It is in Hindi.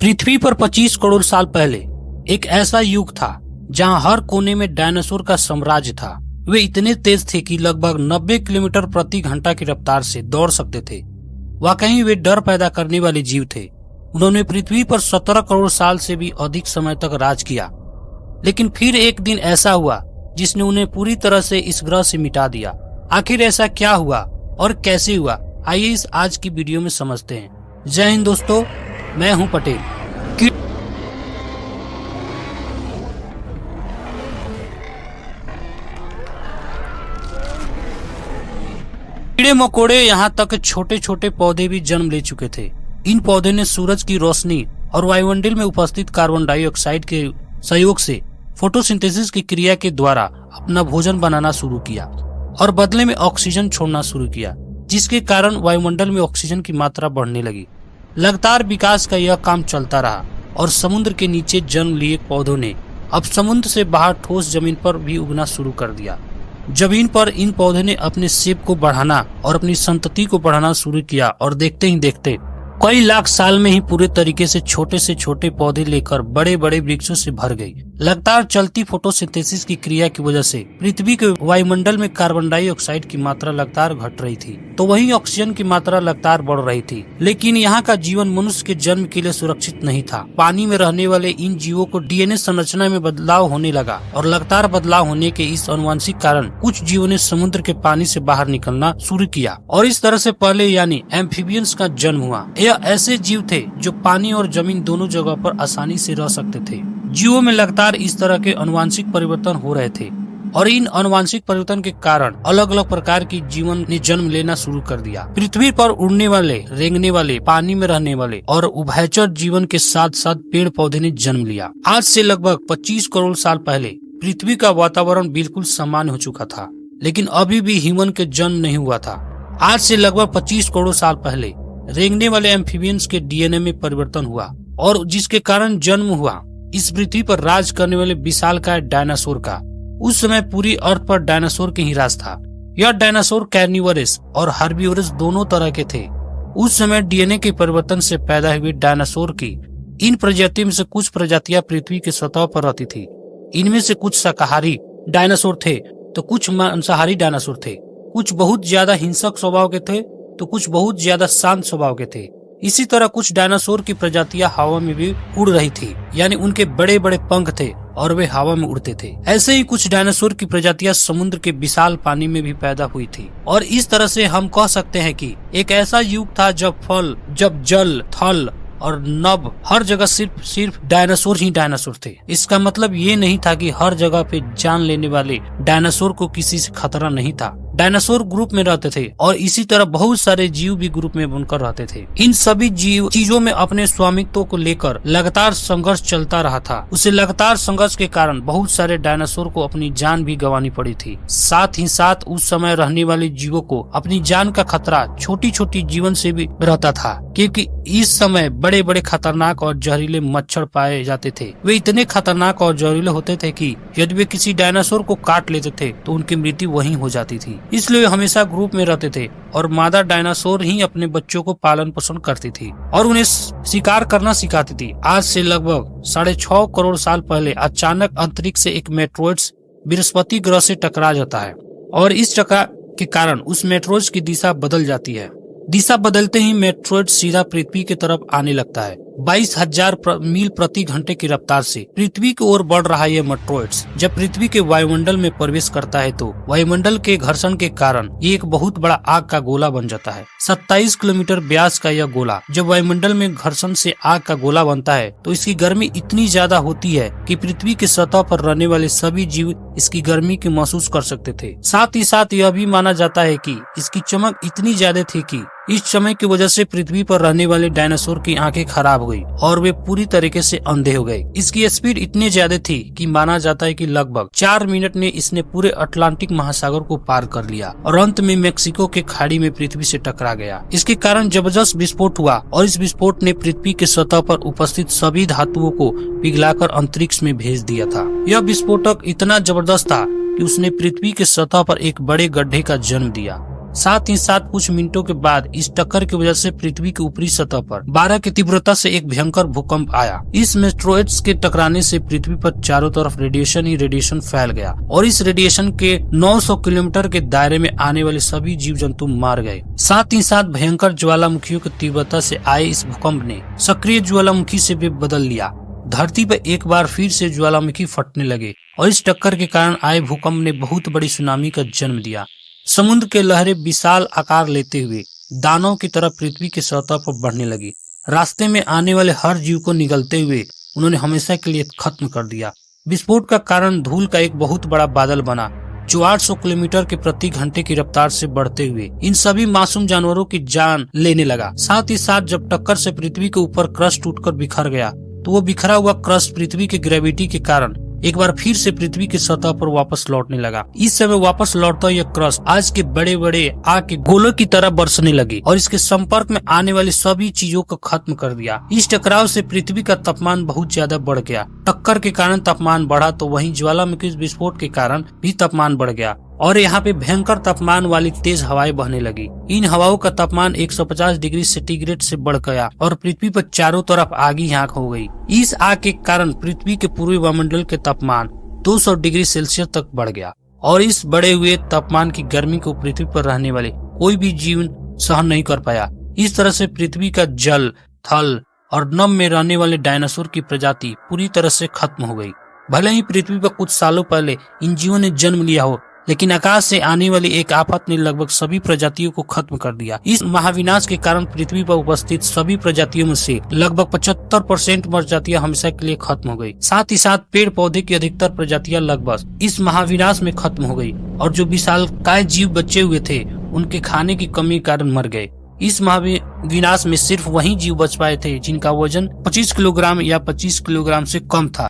पृथ्वी पर 25 करोड़ साल पहले एक ऐसा युग था जहां हर कोने में डायनासोर का साम्राज्य था। वे इतने तेज थे कि लगभग 90 किलोमीटर प्रति घंटा की रफ्तार से दौड़ सकते थे। वाकई वे डर पैदा करने वाले जीव थे। उन्होंने पृथ्वी पर 17 करोड़ साल से भी अधिक समय तक राज किया, लेकिन फिर एक दिन ऐसा हुआ जिसने उन्हें पूरी तरह से इस ग्रह से मिटा दिया। आखिर ऐसा क्या हुआ और कैसे हुआ, आइए इस आज की वीडियो में समझते हैं। जय हिंद दोस्तों, मैं हूं पटेल। कीड़े मकोड़े यहाँ तक छोटे छोटे पौधे भी जन्म ले चुके थे। इन पौधे ने सूरज की रोशनी और वायुमंडल में उपस्थित कार्बन डाइऑक्साइड के सहयोग से फोटोसिंथेसिस की क्रिया के द्वारा अपना भोजन बनाना शुरू किया और बदले में ऑक्सीजन छोड़ना शुरू किया, जिसके कारण वायुमंडल में ऑक्सीजन की मात्रा बढ़ने लगी। लगातार विकास का यह काम चलता रहा और समुद्र के नीचे जन्म लिए पौधों ने अब समुद्र से बाहर ठोस जमीन पर भी उगना शुरू कर दिया। जमीन पर इन पौधों ने अपने सेब को बढ़ाना और अपनी संतति को बढ़ाना शुरू किया और देखते ही देखते कई लाख साल में ही पूरे तरीके से छोटे पौधे लेकर बड़े बड़े वृक्षों से भर गई। लगातार चलती फोटोसिंथेसिस की क्रिया की वजह से पृथ्वी के वायुमंडल में कार्बन डाइऑक्साइड की मात्रा लगातार घट रही थी, तो वहीं ऑक्सीजन की मात्रा लगातार बढ़ रही थी। लेकिन यहाँ का जीवन मनुष्य के जन्म के लिए सुरक्षित नहीं था। पानी में रहने वाले इन जीवों को डीएनए संरचना में बदलाव होने लगा और लगातार बदलाव होने के इस अनुवांशिक कारण कुछ जीवों ने समुद्र के पानी से बाहर निकलना शुरू किया और इस तरह से पहले यानी एम्फीबियंस का जन्म हुआ। यह ऐसे जीव थे जो पानी और जमीन दोनों जगह पर आसानी से रह सकते थे। जीवों में लगातार इस तरह के अनुवांशिक परिवर्तन हो रहे थे और इन अनुवांशिक परिवर्तन के कारण अलग अलग प्रकार की जीवन ने जन्म लेना शुरू कर दिया। पृथ्वी पर उड़ने वाले, रेंगने वाले, पानी में रहने वाले और उभयचर जीवन के साथ साथ पेड़ पौधे ने जन्म लिया। आज से लगभग 25 करोड़ साल पहले पृथ्वी का वातावरण बिल्कुल सामान्य हो चुका था, लेकिन अभी भी ह्यूमन के जन्म नहीं हुआ था। आज से लगभग 25 करोड़ साल पहले रेंगने वाले एम्फीबियंस के डीएनए में परिवर्तन हुआ और जिसके कारण जन्म हुआ इस पृथ्वी पर राज करने वाले विशालकाय डायनासोर का। उस समय पूरी अर्थ पर डायनासोर के ही राज था। यह डायनासोर कार्निवोरस और हर्बीवोरस दोनों तरह के थे। उस समय डीएनए के परिवर्तन से पैदा हुए डायनासोर की इन प्रजातियों में से कुछ प्रजातियां पृथ्वी की सतह पर रहती थी। इनमें से कुछ शाकाहारी डायनासोर थे तो कुछ मांसाहारी डायनासोर थे। कुछ बहुत ज्यादा हिंसक स्वभाव के थे तो कुछ बहुत ज्यादा शांत स्वभाव के थे। इसी तरह कुछ डायनासोर की प्रजातियां हवा में भी उड़ रही थी, यानी उनके बड़े बड़े पंख थे और वे हवा में उड़ते थे। ऐसे ही कुछ डायनासोर की प्रजातियां समुद्र के विशाल पानी में भी पैदा हुई थी। और इस तरह से हम कह सकते हैं कि एक ऐसा युग था जब जल, थल और नभ हर जगह सिर्फ डायनासोर ही डायनासोर थे। इसका मतलब ये नहीं था कि हर जगह पे जान लेने वाले डायनासोर को किसी से खतरा नहीं था। डायनासोर ग्रुप में रहते थे और इसी तरह बहुत सारे जीव भी ग्रुप में बनकर रहते थे। इन सभी चीजों में अपने स्वामित्व को लेकर लगातार संघर्ष चलता रहा था। उसे लगातार संघर्ष के कारण बहुत सारे डायनासोर को अपनी जान भी गंवानी पड़ी थी। साथ ही साथ उस समय रहने वाले जीवों को अपनी जान का खतरा छोटी छोटी जीवन से भी रहता था, क्योंकि इस समय बड़े बड़े खतरनाक और जहरीले मच्छर पाए जाते थे। वे इतने खतरनाक और जहरीले होते थे कि यदि वे किसी डायनासोर को काट लेते थे तो उनकी मृत्यु वहीं हो जाती थी। इसलिए वे हमेशा ग्रुप में रहते थे और मादा डायनासोर ही अपने बच्चों को पालन पोषण करती थी और उन्हें शिकार करना सिखाती थी। आज से लगभग 6.5 करोड़ साल पहले अचानक अंतरिक्ष से एक मेट्रोइड्स बृहस्पति ग्रह से टकरा जाता है और इस टकराव के कारण उस मेट्रोइड्स की दिशा बदल जाती है। दिशा बदलते ही मेट्रोइड सीधा पृथ्वी की तरफ आने लगता है। 22,000 मील प्रति घंटे की रफ्तार से पृथ्वी की ओर बढ़ रहा यह मेट्रोइड्स जब पृथ्वी के वायुमंडल में प्रवेश करता है तो वायुमंडल के घर्षण के कारण ये एक बहुत बड़ा आग का गोला बन जाता है। 27 किलोमीटर व्यास का यह गोला जब वायुमंडल में घर्षण से आग का गोला बनता है तो इसकी गर्मी इतनी ज्यादा होती है कि पृथ्वी की सतह पर रहने वाले सभी जीव इसकी गर्मी की महसूस कर सकते थे। साथ ही साथ यह भी माना जाता है कि इसकी चमक इतनी ज्यादा थी कि इस समय की वजह से पृथ्वी पर रहने वाले डायनासोर की आंखें खराब हो गई और वे पूरी तरीके से अंधे हो गए। इसकी स्पीड इतनी ज्यादा थी कि माना जाता है कि लगभग 4 मिनट में इसने पूरे अटलांटिक महासागर को पार कर लिया और अंत में मेक्सिको के खाड़ी में पृथ्वी से टकरा गया। इसके कारण जबरदस्त विस्फोट हुआ और इस विस्फोट ने पृथ्वी के सतह पर उपस्थित सभी धातुओं को पिघलाकर अंतरिक्ष में भेज दिया था। यह विस्फोटक इतना जबरदस्त था कि उसने पृथ्वी के सतह पर एक बड़े गड्ढे का जन्म दिया। साथ ही साथ कुछ मिनटों के बाद इस टक्कर की वजह से पृथ्वी की ऊपरी सतह पर 12 की तीव्रता से एक भयंकर भूकंप आया। इस मेट्रोइड्स के टकराने से पृथ्वी पर चारों तरफ रेडिएशन ही रेडिएशन फैल गया और इस रेडिएशन के 900 किलोमीटर के दायरे में आने वाले सभी जीव जंतु मार गए। साथ ही साथ भयंकर ज्वालामुखियों की तीव्रता से आए इस भूकंप ने सक्रिय ज्वालामुखी से भी बदल लिया। धरती पर एक बार फिर से ज्वालामुखी फटने लगे और इस टक्कर के कारण आए भूकंप ने बहुत बड़ी सुनामी का जन्म दिया। समुद्र के लहरें विशाल आकार लेते हुए दानव की तरफ पृथ्वी की सतह पर बढ़ने लगी। रास्ते में आने वाले हर जीव को निगलते हुए उन्होंने हमेशा के लिए खत्म कर दिया। विस्फोट का कारण धूल का एक बहुत बड़ा बादल बना जो 800 किलोमीटर के प्रति घंटे की रफ्तार से बढ़ते हुए इन सभी मासूम जानवरों की जान लेने लगा। साथ ही साथ जब टक्कर से पृथ्वी के ऊपर क्रस्ट टूटकर बिखर गया तो वो बिखरा हुआ क्रस्ट पृथ्वी की ग्रेविटी के कारण एक बार फिर से पृथ्वी की सतह पर वापस लौटने लगा। इस समय वापस लौटता यह क्रस्ट आज के बड़े बड़े आग के गोलों की तरह बरसने लगी और इसके संपर्क में आने वाली सभी चीजों को खत्म कर दिया। इस टकराव से पृथ्वी का तापमान बहुत ज्यादा बढ़ गया। टक्कर के कारण तापमान बढ़ा तो वहीं ज्वालामुखी विस्फोट के कारण भी तापमान बढ़ गया और यहाँ पे भयंकर तापमान वाली तेज हवाएं बहने लगी। इन हवाओं का तापमान 150 डिग्री सेंटीग्रेड से बढ़ गया और पृथ्वी पर चारों तरफ आग ही आग हो गई। इस आग के कारण पृथ्वी के पूर्वी वायुमंडल के तापमान 200 डिग्री सेल्सियस तक बढ़ गया और इस बढ़े हुए तापमान की गर्मी को पृथ्वी पर रहने वाले कोई भी जीवन सहन नहीं कर पाया। इस तरह से पृथ्वी का जल, थल और नभ में रहने वाले डायनासोर की प्रजाति पूरी तरह से खत्म हो गई। भले ही पृथ्वी पर कुछ सालों पहले इन जीवों ने जन्म लिया हो, लेकिन आकाश से आने वाली एक आफत ने लगभग सभी प्रजातियों को खत्म कर दिया। इस महाविनाश के कारण पृथ्वी पर उपस्थित सभी प्रजातियों में से लगभग 75% प्रजातियां हमेशा के लिए खत्म हो गई। साथ ही साथ पेड़ पौधे की अधिकतर प्रजातियां लगभग इस महाविनाश में खत्म हो गई और जो विशालकाय जीव बचे हुए थे उनके खाने की कमी के कारण मर गए। इस महाविनाश में सिर्फ वही जीव बच पाए थे जिनका वजन 25 किलोग्राम या 25 किलोग्राम से कम था।